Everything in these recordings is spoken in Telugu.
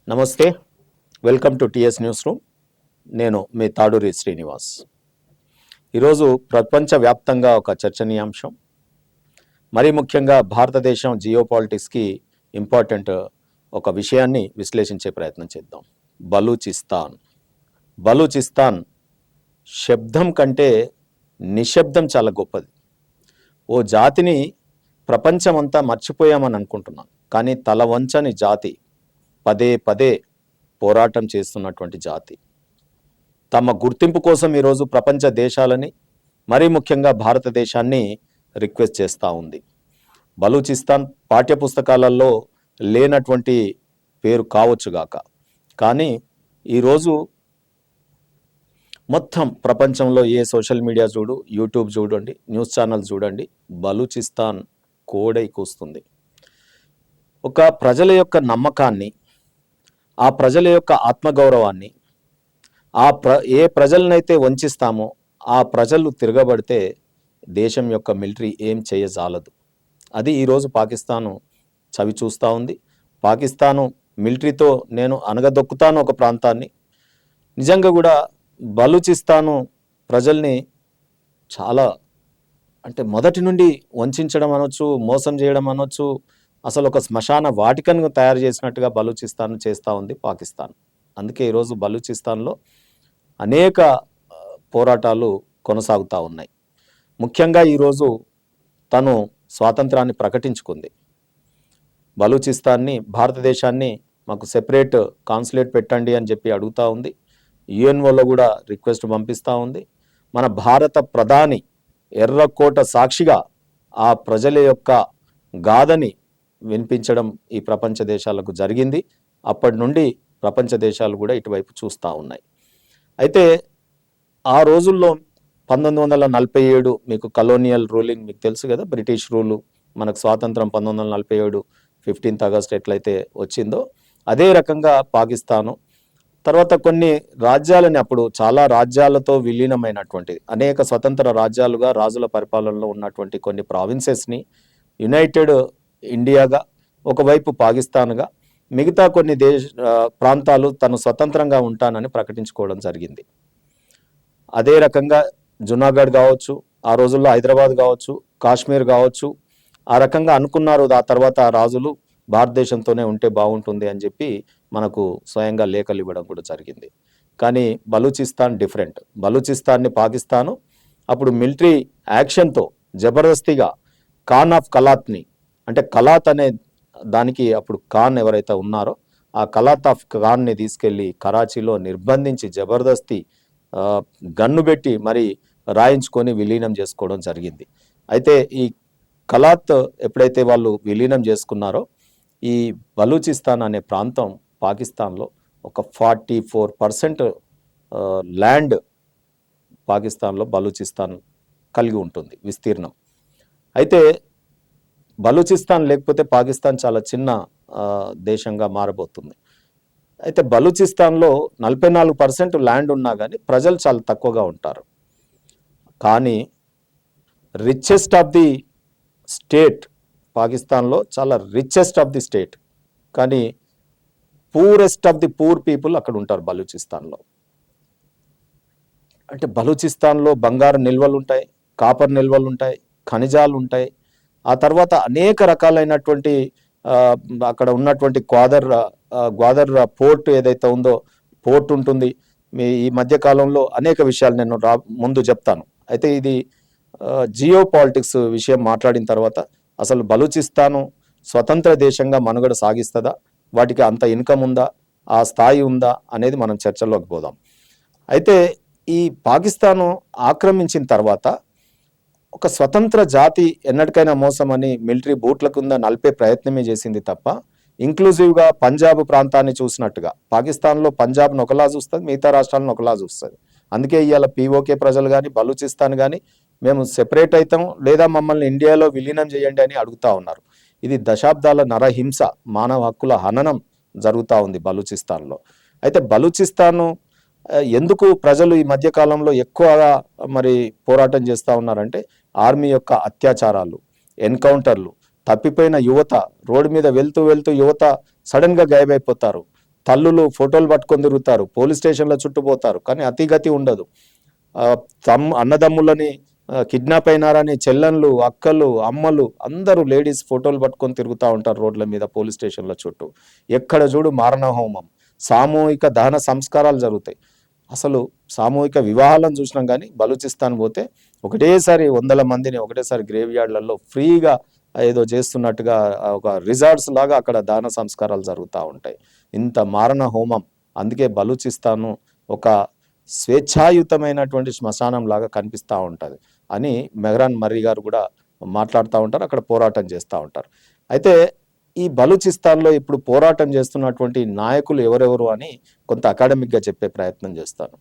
నమస్తే, welcome to TS news room. నేను మీ తాడూరి శ్రీనివాస్. ఈరోజు ప్రపంచవ్యాప్తంగా ఒక చర్చనీయాంశం, మరీ ముఖ్యంగా భారతదేశం జియోపాలిటిక్స్కి ఇంపార్టెంట్ ఒక విషయాన్ని విశ్లేషించే ప్రయత్నం చేద్దాం. బలూచిస్తాన్ శబ్దం కంటే నిశ్శబ్దం చాలా గొప్పది. ఓ జాతిని ప్రపంచమంతా మర్చిపోయామని అనుకుంటున్నాం, కానీ తల వంచని జాతి, పదే పదే పోరాటం చేస్తున్నటువంటి జాతి, తమ గుర్తింపు కోసం ఈరోజు ప్రపంచ దేశాలని, మరీ ముఖ్యంగా భారతదేశాన్ని రిక్వెస్ట్ చేస్తూ ఉంది. బలూచిస్తాన్ పాఠ్యపుస్తకాలలో లేనటువంటి పేరు కావచ్చుగాక, కానీ ఈరోజు మొత్తం ప్రపంచంలో ఏ సోషల్ మీడియా చూడు, యూట్యూబ్ చూడండి, న్యూస్ ఛానల్ చూడండి, బలూచిస్తాన్ కోడై కూస్తుంది. ఒక ప్రజల యొక్క నమ్మకాన్ని, ఆ ప్రజల యొక్క ఆత్మగౌరవాన్ని, ఏ ప్రజలనైతే వంచిస్తామో ఆ ప్రజలు తిరగబడితే దేశం యొక్క మిలిటరీ ఏం చేయజాలదు. అది ఈరోజు పాకిస్తాను చవి చూస్తూ ఉంది. పాకిస్తాను మిలిటరీతో నేను అనగదొక్కుతాను ఒక ప్రాంతాన్ని. నిజంగా కూడా బలూచిస్తాను ప్రజల్ని చాలా, అంటే మొదటి నుండి వంచడం అనొచ్చు, మోసం చేయడం అనొచ్చు, అసలు ఒక శ్మశాన వాటికను తయారు చేసినట్టుగా బలూచిస్తాన్ చేస్తూ ఉంది పాకిస్తాన్. అందుకే ఈరోజు బలూచిస్తాన్లో అనేక పోరాటాలు కొనసాగుతూ ఉన్నాయి. ముఖ్యంగా ఈరోజు తను స్వాతంత్రాన్ని ప్రకటించుకుంది. బలూచిస్తాన్ని, భారతదేశాన్ని మాకు సెపరేట్ కాన్సులేట్ పెట్టండి అని చెప్పి అడుగుతూ ఉంది. యుఎన్ఓలో కూడా రిక్వెస్ట్ పంపిస్తూ ఉంది. మన భారత ప్రధాని ఎర్రకోట సాక్షిగా ఆ ప్రజల యొక్క గాథని వినిపించడం ఈ ప్రపంచ దేశాలకు జరిగింది. అప్పటి నుండి ప్రపంచ దేశాలు కూడా ఇటువైపు చూస్తూ ఉన్నాయి. అయితే ఆ రోజుల్లో 1947 మీకు కలోనియల్ రూలింగ్ మీకు తెలుసు కదా, బ్రిటిష్ రూలు. మనకు స్వాతంత్రం 1947 15th ఆగస్ట్ ఎట్లయితే వచ్చిందో అదే రకంగా పాకిస్తాను తర్వాత కొన్ని రాజ్యాలని, అప్పుడు చాలా రాజ్యాలతో విలీనమైనటువంటిది, అనేక స్వతంత్ర రాజ్యాలుగా రాజుల పరిపాలనలో ఉన్నటువంటి కొన్ని ప్రావిన్సెస్ని యునైటెడ్ ఇండియాగా, ఒకవైపు పాకిస్తాన్గా, మిగతా కొన్ని ప్రాంతాలు తను స్వతంత్రంగా ఉంటానని ప్రకటించుకోవడం జరిగింది. అదే రకంగా జునాగఢ్ కావచ్చు, ఆ రోజుల్లో హైదరాబాద్ కావచ్చు, కాశ్మీర్ కావచ్చు, ఆ రకంగా అనుకున్నారు. ఆ తర్వాత ఆ రాజులు భారతదేశంతోనే ఉంటే బాగుంటుంది అని చెప్పి మనకు స్వయంగా లేఖలు ఇవ్వడం కూడా జరిగింది. కానీ బలూచిస్తాన్ డిఫరెంట్. బలూచిస్తాన్ని పాకిస్తాను అప్పుడు మిలిటరీ యాక్షన్తో జబర్దస్తిగా ఖాన్ ఆఫ్ కలాత్ని, అంటే కలాత్ అనే దానికి అప్పుడు ఖాన్ ఎవరైతే ఉన్నారో ఆ కలాత్ ఆఫ్ ఖాన్ని తీసుకెళ్ళి కరాచీలో నిర్బంధించి జబర్దస్తి గన్ను పెట్టి మరి రాయించుకొని విలీనం చేసుకోవడం జరిగింది. అయితే ఈ కలాత్ ఎప్పుడైతే వాళ్ళు విలీనం చేసుకున్నారో ఈ బలూచిస్తాన్ అనే ప్రాంతం పాకిస్తాన్లో ఒక 44% ల్యాండ్ పాకిస్తాన్లో బలూచిస్తాన్ కలిగి ఉంటుంది విస్తీర్ణం. అయితే బలూచిస్తాన్ లేకపోతే పాకిస్తాన్ చాలా చిన్న దేశంగా మారబోతుంది. అయితే బలూచిస్తాన్లో 44% ల్యాండ్ ఉన్నా కానీ ప్రజలు చాలా తక్కువగా ఉంటారు. కానీ రిచెస్ట్ ఆఫ్ ది స్టేట్ పాకిస్తాన్లో, చాలా రిచెస్ట్ ఆఫ్ ది స్టేట్, కానీ poorest of the poor people అక్కడ ఉంటారు బలూచిస్తాన్లో. అంటే బలూచిస్తాన్లో బంగారు నిల్వలు ఉంటాయి, కాపర్ నిల్వలు ఉంటాయి, ఖనిజాలు ఉంటాయి. ఆ తర్వాత అనేక రకాలైనటువంటి అక్కడ ఉన్నటువంటి గ్వాదర్ పోర్ట్ ఏదైతే ఉందో పోర్ట్ ఉంటుంది. ఈ మధ్య కాలంలో అనేక విషయాలు నేను ముందు చెప్తాను. అయితే ఇది జియో పాలిటిక్స్ విషయం మాట్లాడిన తర్వాత అసలు బలూచిస్తాను స్వతంత్ర దేశంగా మనుగడ సాగిస్తుందా, వాటికి అంత ఇన్కమ్ ఉందా, ఆ స్థాయి ఉందా అనేది మనం చర్చల్లోకి పోదాం. అయితే ఈ పాకిస్తాను ఆక్రమించిన తర్వాత ఒక స్వతంత్ర జాతి ఎన్నటికైనా మోసమని మిలిటరీ బూట్ల కింద నలిపే ప్రయత్నమే చేసింది తప్ప, ఇంక్లూజివ్గా పంజాబ్ ప్రాంతాన్ని చూసినట్టుగా పాకిస్తాన్లో పంజాబ్ను ఒకలా చూస్తుంది, మిగతా రాష్ట్రాలను ఒకలా చూస్తుంది. అందుకే ఇవాళ పీఓకే ప్రజలు కానీ బలూచిస్తాన్ కానీ మేము సెపరేట్ అవుతాం లేదా మమ్మల్ని ఇండియాలో విలీనం చేయండి అని అడుగుతూ ఉన్నారు. ఇది దశాబ్దాల నరహింస, మానవ హక్కుల హననం జరుగుతూ ఉంది బలూచిస్తాన్లో. అయితే బలూచిస్తాను ఎందుకు ప్రజలు ఈ మధ్యకాలంలో ఎక్కువగా మరి పోరాటం చేస్తూ ఉన్నారంటే ఆర్మీ యొక్క అత్యాచారాలు, ఎన్కౌంటర్లు, తప్పిపోయిన యువత, రోడ్డు మీద వెళ్తూ యువత సడన్గా గాయబైపోతారు, తల్లులు ఫోటోలు పట్టుకొని తిరుగుతారు, పోలీస్ స్టేషన్ల చుట్టుపోతారు, కానీ అతిగతి ఉండదు. అన్నదమ్ములని కిడ్నాప్ అయినారని చెల్లెన్లు, అక్కలు, అమ్మలు అందరూ లేడీస్ ఫోటోలు పట్టుకొని తిరుగుతూ ఉంటారు రోడ్ల మీద, పోలీస్ స్టేషన్ల చుట్టూ. ఎక్కడ చూడు మారణ హోమం, సామూహిక దహన సంస్కారాలు జరుగుతాయి. అసలు సామూహిక వివాహాలను చూసినాం, కానీ బలూచిస్తాన్ పోతే ఒకటేసారి 100 మందిని ఒకటేసారి గ్రేవ్ యార్డ్లలో ఫ్రీగా ఏదో చేస్తున్నట్టుగా ఒక రిసార్ట్స్ లాగా అక్కడ దాన సంస్కారాలు జరుగుతూ ఉంటాయి. ఇంత మారణ హోమం. అందుకే బలూచిస్తాను ఒక స్వేచ్ఛాయుతమైనటువంటి శ్మశానం లాగా కనిపిస్తూ ఉంటుంది అని మెహ్రాన్ మర్రి గారు కూడా మాట్లాడుతూ ఉంటారు, అక్కడ పోరాటం చేస్తూ ఉంటారు. అయితే ఈ బలూచిస్తాన్లో ఇప్పుడు పోరాటం చేస్తున్నటువంటి నాయకులు ఎవరెవరు అని కొంత అకాడమిక్గా చెప్పే ప్రయత్నం చేస్తాను.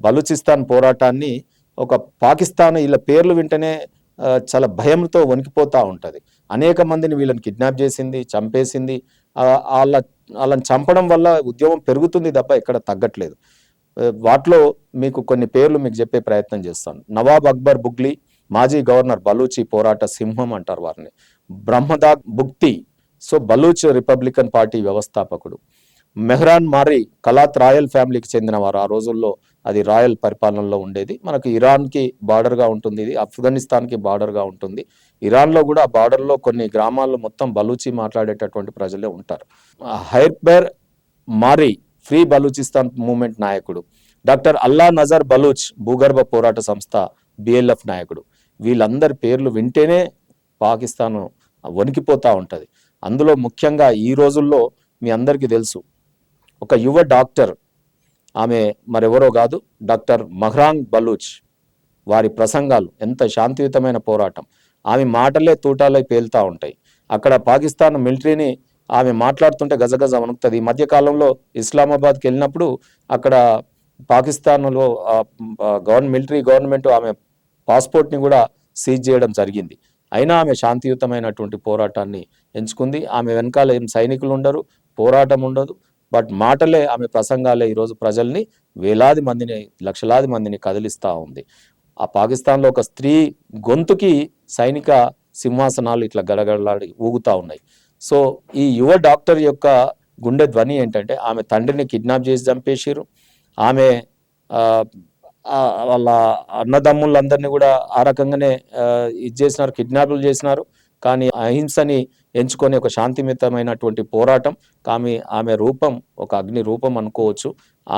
బలూచిస్తాన్ పోరాటాన్ని ఒక పాకిస్తాన్ వీళ్ళ పేర్లు వింటేనే చాలా భయంతో వణికిపోతూ ఉంటుంది. అనేక మందిని వీళ్ళని కిడ్నాప్ చేసింది, చంపేసింది. వాళ్ళని చంపడం వల్ల ఉద్యమం పెరుగుతుంది తప్ప ఎక్కడ తగ్గట్లేదు. వాటిలో మీకు కొన్ని పేర్లు మీకు చెప్పే ప్రయత్నం చేస్తాను. నవాబ్ అక్బర్ బుగ్లీ, మాజీ గవర్నర్, బలూచి పోరాట సింహం అంటారు వారిని. బ్రహ్మదాగ్ బుక్తి, సో బలూచ్ రిపబ్లికన్ పార్టీ వ్యవస్థాపకుడు. మెహ్రాన్ మారి కలాత్ రాయల్ ఫ్యామిలీకి చెందినవారు. ఆ రోజుల్లో అది రాయల్ పరిపాలనలో ఉండేది. మనకు ఇరాన్కి బార్డర్గా ఉంటుంది, ఇది ఆఫ్ఘనిస్తాన్కి బార్డర్గా ఉంటుంది. ఇరాన్లో కూడా ఆ బార్డర్లో కొన్ని గ్రామాల్లో మొత్తం బలూచి మాట్లాడేటటువంటి ప్రజలే ఉంటారు. హైర్బర్ మారి ఫ్రీ బలూచిస్తాన్ మూవ్మెంట్ నాయకుడు. డాక్టర్ అల్లా నజర్ బలూచ్ భూగర్భ పోరాట సంస్థ బిఎల్ఎఫ్ నాయకుడు. వీళ్ళందరి పేర్లు వింటేనే పాకిస్తాన్ వణికిపోతూ ఉంటుంది. అందులో ముఖ్యంగా ఈ రోజుల్లో మీ అందరికీ తెలుసు, ఒక యువ డాక్టర్, ఆమె మరెవరో కాదు, డాక్టర్ మహ్రాంగ్ బలూచ్. వారి ప్రసంగాలు ఎంత శాంతియుతమైన పోరాటం. ఆమె మాటలే తూటాలై పేలుతూ ఉంటాయి. అక్కడ పాకిస్తాన్ మిలిటరీని ఆమె మాట్లాడుతుంటే గజగజ వణుకుతుంది. ఈ మధ్యకాలంలో ఇస్లామాబాద్కి వెళ్ళినప్పుడు అక్కడ పాకిస్తాన్లో మిలిటరీ గవర్నమెంట్ ఆమె పాస్పోర్ట్ని కూడా సీజ్ చేయడం జరిగింది. అయినా ఆమె శాంతియుతమైనటువంటి పోరాటాన్ని ఎంచుకుంది. ఆమె వెనకాల ఏం సైనికులు ఉండరు, పోరాటం ఉండదు, బట్ మాటలే, ఆమె ప్రసంగాలే ఈరోజు ప్రజల్ని వేలాది మందిని, లక్షలాది మందిని కదిలిస్తూ ఉంది. ఆ పాకిస్తాన్లో ఒక స్త్రీ గొంతుకి సైనిక సింహాసనాలు ఇట్లా గడగడలాడి ఊగుతూ ఉన్నాయి. సో ఈ యువ డాక్టర్ యొక్క గుండె ధ్వని ఏంటంటే, ఆమె తండ్రిని కిడ్నాప్ చేసి చంపేసారు, ఆమె వాళ్ళ అన్నదమ్ములందరినీ కూడా ఆ రకంగానే ఇది చేసినారు, కిడ్నాపులు చేసినారు. కానీ అహింసని ఎంచుకొని ఒక శాంతియుతమైనటువంటి పోరాటం. ఆమె రూపం ఒక అగ్ని రూపం అనుకోవచ్చు.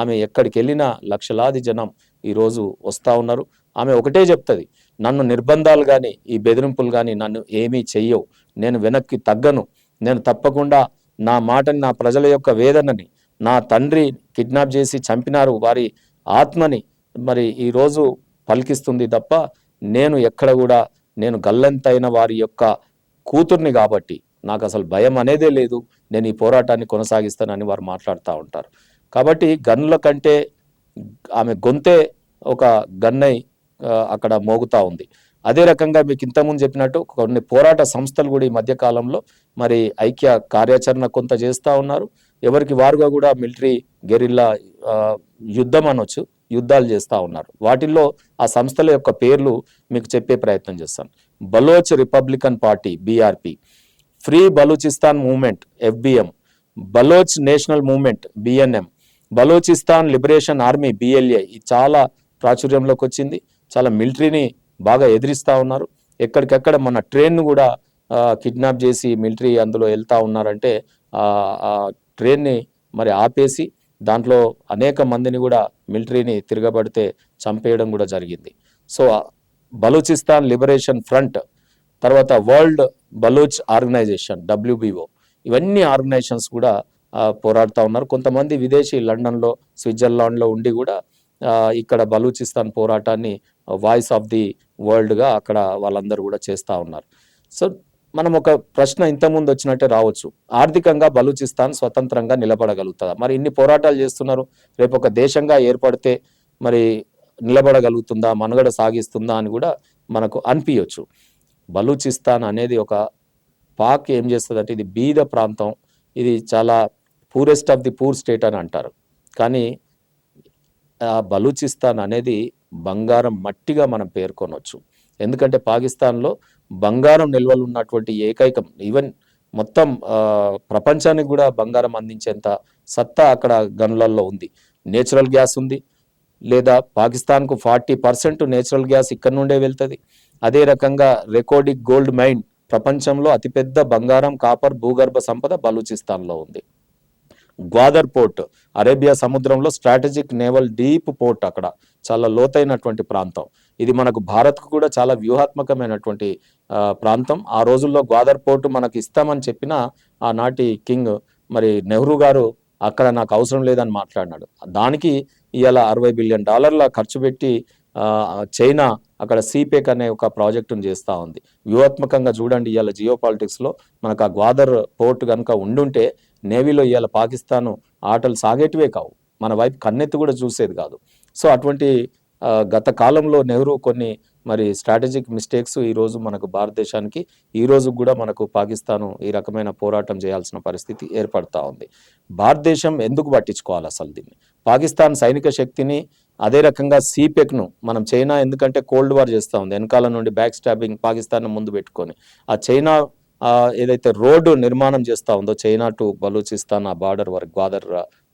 ఆమె ఎక్కడికి వెళ్ళినా లక్షలాది జనం ఈరోజు వస్తూ ఉన్నారు. ఆమె ఒకటే చెప్తుంది, నన్ను నిర్బంధాలు కానీ ఈ బెదిరింపులు కానీ నన్ను ఏమీ చెయ్యవు, నేను వెనక్కి తగ్గను, నేను తప్పకుండా నా మాటని, నా ప్రజల యొక్క వేదనని, నా తండ్రి కిడ్నాప్ చేసి చంపినారు వారి ఆత్మని మరి ఈరోజు పలికిస్తుంది తప్ప నేను ఎక్కడ కూడా, నేను గల్లంతైన వారి యొక్క కూతుర్ని కాబట్టి నాకు అసలు భయం అనేదే లేదు, నేను ఈ పోరాటాన్ని కొనసాగిస్తానని వారు మాట్లాడుతూ ఉంటారు. కాబట్టి గన్నుల కంటే ఆమె గొంతే ఒక గన్నై అక్కడ మోగుతూ ఉంది. అదే రకంగా మీకు ఇంతకుముందు చెప్పినట్టు కొన్ని పోరాట సంస్థలు కూడా ఈ మధ్యకాలంలో మరి ఐక్య కార్యాచరణ కొంత చేస్తూ ఉన్నారు. ఎవరికి వారుగా కూడా మిలిటరీ గెరిల్లా యుద్ధం అనొచ్చు, యుద్ధాలు చేస్తూ ఉన్నారు. వాటిల్లో ఆ సంస్థల యొక్క పేర్లు మీకు చెప్పే ప్రయత్నం చేస్తాను. Baloch Republican party BRP, free Balochistan movement FBM, Baloch national movement BNM, Balochistan liberation army BLA. ఇది చాలా ప్రాచుర్యంలోకి వచ్చింది. చాలా మిలిటరీని బాగా ఎదిరిస్తూ ఉన్నారు. ఎక్కడికెక్కడ మన ట్రైన్ను కూడా కిడ్నాప్ చేసి మిలిటరీ అందులో వెళ్తూ ఉన్నారంటే ట్రైన్ని మరి ఆపేసి దాంట్లో అనేక మందిని కూడా మిలిటరీని తిరగబడితే చంపేయడం కూడా జరిగింది. సో బలూచిస్తాన్ లిబరేషన్ ఫ్రంట్, తర్వాత వరల్డ్ బలూచ్ ఆర్గనైజేషన్ WBO, ఇవన్నీ ఆర్గనైజేషన్స్ కూడా పోరాడుతూ ఉన్నారు. కొంతమంది విదేశీ లండన్లో, స్విట్జర్లాండ్లో ఉండి కూడా ఇక్కడ బలూచిస్తాన్ పోరాటాన్ని వాయిస్ ఆఫ్ ది వరల్డ్గా అక్కడ వాళ్ళందరూ కూడా చేస్తూ ఉన్నారు. సో మనం ఒక ప్రశ్న ఇంతకుముందు వచ్చినట్టే రావచ్చు, ఆర్థికంగా బలూచిస్తాన్ స్వతంత్రంగా నిలబడగలుగుతుందా? మరి ఇన్ని పోరాటాలు చేస్తున్నారు, రేపు ఒక దేశంగా ఏర్పడితే మరి నిలబడగలుగుతుందా, మనుగడ సాగిస్తుందా అని కూడా మనకు అనిపించవచ్చు. బలూచిస్తాన్ అనేది ఒక పాక్ ఏం చేస్తుందంటే, ఇది బీద ప్రాంతం, ఇది చాలా poorest of the poor state అని అంటారు. కానీ బలూచిస్తాన్ అనేది బంగారం మట్టిగా మనం పేర్కొనవచ్చు. ఎందుకంటే పాకిస్తాన్లో బంగారం నిల్వలు ఉన్నటువంటి ఏకైకం, ఈవెన్ మొత్తం ప్రపంచానికి కూడా బంగారం అందించేంత సత్తా అక్కడ గనులలో ఉంది. నేచురల్ గ్యాస్ ఉంది, లేదా పాకిస్తాన్కు 40% నేచురల్ గ్యాస్ ఇక్కడ నుండే వెళ్తుంది. అదే రకంగా రికార్డిక్ గోల్డ్ మైన్, ప్రపంచంలో అతిపెద్ద బంగారం కాపర్ భూగర్భ సంపద బలూచిస్తాన్లో ఉంది. గ్వాదర్ పోర్ట్, అరేబియా సముద్రంలో స్ట్రాటజిక్ నేవల్ డీప్ పోర్ట్, అక్కడ చాలా లోతైనటువంటి ప్రాంతం. ఇది మనకు భారత్కు కూడా చాలా వ్యూహాత్మకమైనటువంటి ప్రాంతం. ఆ రోజుల్లో గ్వాదర్ పోర్ట్ మనకు ఇస్తామని చెప్పిన ఆనాటి కింగ్ మరి నెహ్రూ గారు అక్కడ నాకు అవసరం లేదని మాట్లాడినాడు. దానికి ఇవాళ $60 బిలియన్ ఖర్చు పెట్టి చైనా అక్కడ సీపేక్ అనే ఒక ప్రాజెక్టును చేస్తూ ఉంది. వ్యూహాత్మకంగా చూడండి, ఇవాళ జియో పాలిటిక్స్లో మనకు ఆ గ్వాదర్ పోర్ట్ కనుక ఉండుంటే నేవీలో ఇవాళ పాకిస్తాన్ ఆటలు సాగేటివే కావు, మన వైపు కన్నెత్తి కూడా చూసేది కాదు. సో అటువంటి గత కాలంలో నెహ్రూ కొన్ని మరి స్ట్రాటజిక్ మిస్టేక్స్ ఈరోజు మనకు భారతదేశానికి, ఈరోజు కూడా మనకు పాకిస్తాను ఈ రకమైన పోరాటం చేయాల్సిన పరిస్థితి ఏర్పడతా ఉంది. భారతదేశం ఎందుకు పట్టించుకోవాలి అసలు దీన్ని? పాకిస్తాన్ సైనిక శక్తిని, అదే రకంగా సీపెక్ను మనం చైనా ఎందుకంటే కోల్డ్ వార్ చేస్తూ ఉంది, వెనకాల నుండి బ్యాక్ స్టాబింగ్ పాకిస్తాన్ ముందు పెట్టుకొని ఆ చైనా ఏదైతే రోడ్డు నిర్మాణం చేస్తూ ఉందో చైనా టు బలూచిస్తాన్ ఆ బార్డర్ వరకు, గ్వాదర్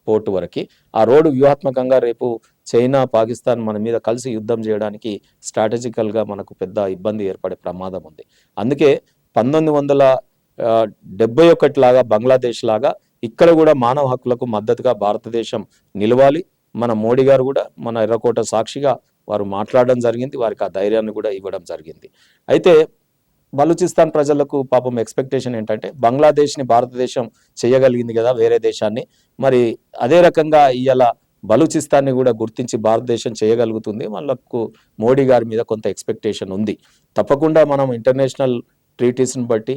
పోర్టు వరకు, ఆ రోడ్డు వ్యూహాత్మకంగా రేపు చైనా పాకిస్తాన్ మన మీద కలిసి యుద్ధం చేయడానికి స్ట్రాటజికల్గా మనకు పెద్ద ఇబ్బంది ఏర్పడే ప్రమాదం ఉంది. అందుకే 1971 లాగా బంగ్లాదేశ్ లాగా ఇక్కడ కూడా మానవ హక్కులకు మద్దతుగా భారతదేశం నిలవాలి. మన మోడీ గారు కూడా మన ఎర్రకోట సాక్షిగా వారు మాట్లాడడం జరిగింది, వారికి ఆ ధైర్యాన్ని కూడా ఇవ్వడం జరిగింది. అయితే బలూచిస్తాన్ ప్రజలకు పాపం ఎక్స్పెక్టేషన్ ఏంటంటే బంగ్లాదేశ్ని భారతదేశం చేయగలిగింది కదా వేరే దేశాన్ని, మరి అదే రకంగా ఇవాళ బలూచిస్తాన్ని కూడా గుర్తించి భారతదేశం చేయగలుగుతుంది. వాళ్ళకు మోడీ గారి మీద కొంత ఎక్స్పెక్టేషన్ ఉంది. తప్పకుండా మనం ఇంటర్నేషనల్ ట్రీటీస్ని బట్టి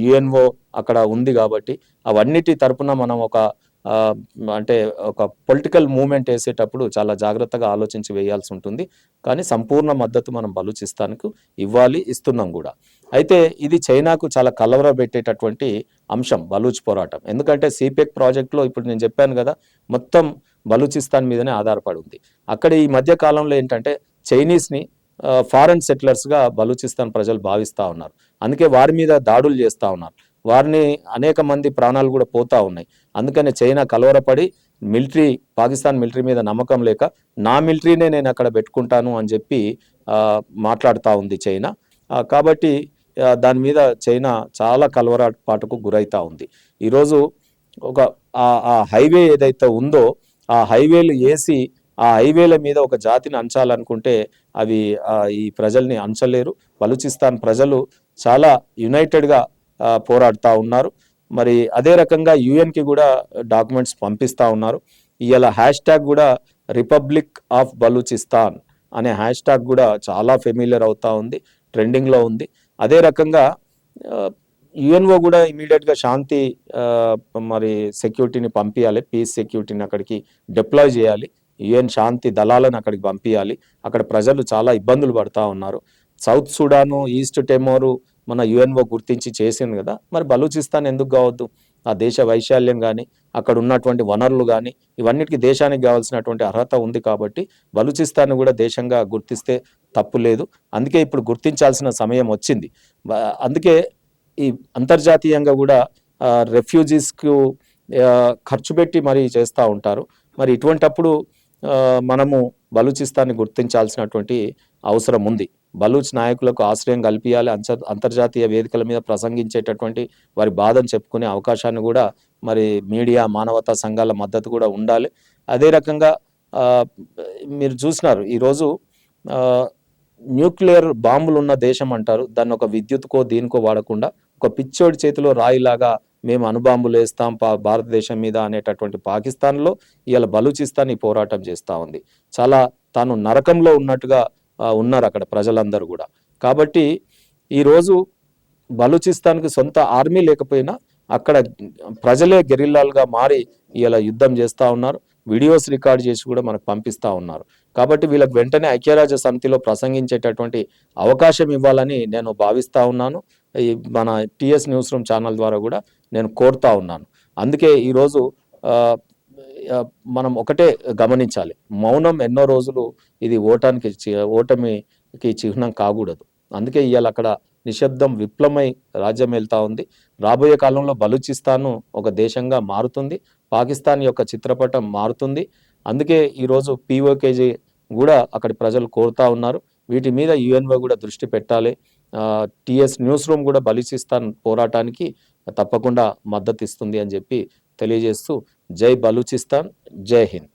యుఎన్ఓ అక్కడ ఉంది కాబట్టి అవన్నిటి తరపున మనం అంటే ఒక పొలిటికల్ మూవ్మెంట్ వేసేటప్పుడు చాలా జాగ్రత్తగా ఆలోచించి వేయాల్సి ఉంటుంది. కానీ సంపూర్ణ మద్దతు మనం బలూచిస్తాన్కు ఇవ్వాలి, ఇస్తున్నాం కూడా. అయితే ఇది చైనాకు చాలా కలవరబెట్టేటటువంటి అంశం బలూచ్ పోరాటం. ఎందుకంటే సీపెక్ ప్రాజెక్టులో ఇప్పుడు నేను చెప్పాను కదా, మొత్తం బలూచిస్తాన్ మీదనే ఆధారపడి ఉంది. అక్కడ ఈ మధ్య కాలంలో ఏంటంటే చైనీస్ని ఫారెన్ సెటిలర్స్గా బలూచిస్తాన్ ప్రజలు భావిస్తూ ఉన్నారు. అందుకే వారి మీద దాడులు చేస్తూ ఉన్నారు, వారిని అనేక మంది ప్రాణాలు కూడా పోతూ ఉన్నాయి. అందుకని చైనా కలవరపడి పాకిస్తాన్ మిలిటరీ మీద నమ్మకం లేక నా మిలిటరీనే నేను అక్కడ పెట్టుకుంటాను అని చెప్పి మాట్లాడుతూ ఉంది చైనా. కాబట్టి దాని మీద చైనా చాలా కలవరపాటుకు గురవుతూ ఉంది. ఈరోజు ఆ హైవే ఏదైతే ఉందో ఆ హైవేలు వేసి ఆ హైవేల మీద ఒక జాతిని అంచాలనుకుంటే అవి ఈ ప్రజల్ని అంచలేరు. బలూచిస్తాన్ ప్రజలు చాలా యునైటెడ్గా పోరాడుతూ ఉన్నారు. మరి అదే రకంగా యుఎన్కి కూడా డాక్యుమెంట్స్ పంపిస్తూ ఉన్నారు. ఇవాళ హ్యాష్ కూడా రిపబ్లిక్ ఆఫ్ బలూచిస్తాన్ అనే హ్యాష్ కూడా చాలా ఫెమిలియర్ అవుతా ఉంది, ట్రెండింగ్లో ఉంది. అదే రకంగా యుఎన్ఓ కూడా ఇమీడియట్గా శాంతి మరి సెక్యూరిటీని పంపించాలి, పీస్ సెక్యూరిటీని అక్కడికి డిప్లాయ్ చేయాలి, యుఎన్ శాంతి దళాలను అక్కడికి పంపించాలి. అక్కడ ప్రజలు చాలా ఇబ్బందులు పడుతూ ఉన్నారు. సౌత్ సుడాను, ఈస్ట్ టెమోరు మన యుఎన్ఓ గుర్తించి చేసింది కదా, మరి బలూచిస్తాన్ ఎందుకు కావద్దు? ఆ దేశ వైశాల్యం కానీ అక్కడ ఉన్నటువంటి వనరులు కానీ ఇవన్నిటికీ దేశానికి కావాల్సినటువంటి అర్హత ఉంది. కాబట్టి బలూచిస్తాన్ కూడా దేశంగా గుర్తిస్తే తప్పు లేదు. అందుకే ఇప్పుడు గుర్తించాల్సిన సమయం వచ్చింది. అందుకే ఈ అంతర్జాతీయంగా కూడా రెఫ్యూజీస్కు ఖర్చు పెట్టి మరి చేస్తూ ఉంటారు. మరి ఇటువంటప్పుడు మనము బలూచిస్తాన్ని గుర్తించాల్సినటువంటి అవసరం ఉంది. బలూచ్ నాయకులకు ఆశ్రయం కల్పించాలి, అంతర్జాతీయ వేదికల మీద ప్రసంగించేటటువంటి వారి బాధను చెప్పుకునే అవకాశాన్ని కూడా మరి మీడియా, మానవతా సంఘాల మద్దతు కూడా ఉండాలి. అదే రకంగా మీరు చూసినారు ఈరోజు న్యూక్లియర్ బాంబులు ఉన్న దేశం అంటారు, దాన్ని ఒక విద్యుత్కో దీనికో వాడకుండా ఒక పిచ్చోడి చేతిలో రాయిలాగా మేము అణుబాంబులు వేస్తాం భారతదేశం మీద అనేటటువంటి పాకిస్తాన్లో ఇవాళ బలూచిస్తాన్ ఈ పోరాటం చేస్తూ ఉంది. చాలా తాను నరకంలో ఉన్నట్టుగా ఉన్నారు అక్కడ ప్రజలందరూ కూడా. కాబట్టి ఈరోజు బలూచిస్తాన్కి సొంత ఆర్మీ లేకపోయినా అక్కడ ప్రజలే గెరిల్లాలుగా మారి ఇలా యుద్ధం చేస్తూ ఉన్నారు. వీడియోస్ రికార్డ్ చేసి కూడా మనకు పంపిస్తూ ఉన్నారు. కాబట్టి వీళ్ళకి వెంటనే ఐక్యరాజ్య సమితిలో ప్రసంగించేటటువంటి అవకాశం ఇవ్వాలని నేను భావిస్తూ ఉన్నాను. మన టిఎస్ న్యూస్ రూమ్ ఛానల్ ద్వారా కూడా నేను కోరుతా ఉన్నాను. అందుకే ఈరోజు మనం ఒకటే గమనించాలి, మౌనం ఎన్నో రోజులు ఇది ఓటమికి చిహ్నం కాకూడదు. అందుకే ఇవాళ అక్కడ నిశ్శబ్దం విప్లవమై రాజ్యం వెళ్తా ఉంది. రాబోయే కాలంలో బలూచిస్తాన్ ఒక దేశంగా మారుతుంది. పాకిస్తాన్ యొక్క చిత్రపటం మారుతుంది. అందుకే ఈరోజు పీఓకేజీ కూడా అక్కడి ప్రజలు కోరుతా ఉన్నారు. వీటి మీద యుఎన్ఓ కూడా దృష్టి పెట్టాలి. టిఎస్ న్యూస్ రూమ్ కూడా బలూచిస్తాన్ పోరాటానికి తప్పకుండా మద్దతు ఇస్తుంది అని చెప్పి తెలియజేస్తూ జై బలూచిస్తాన్, జై హింద్.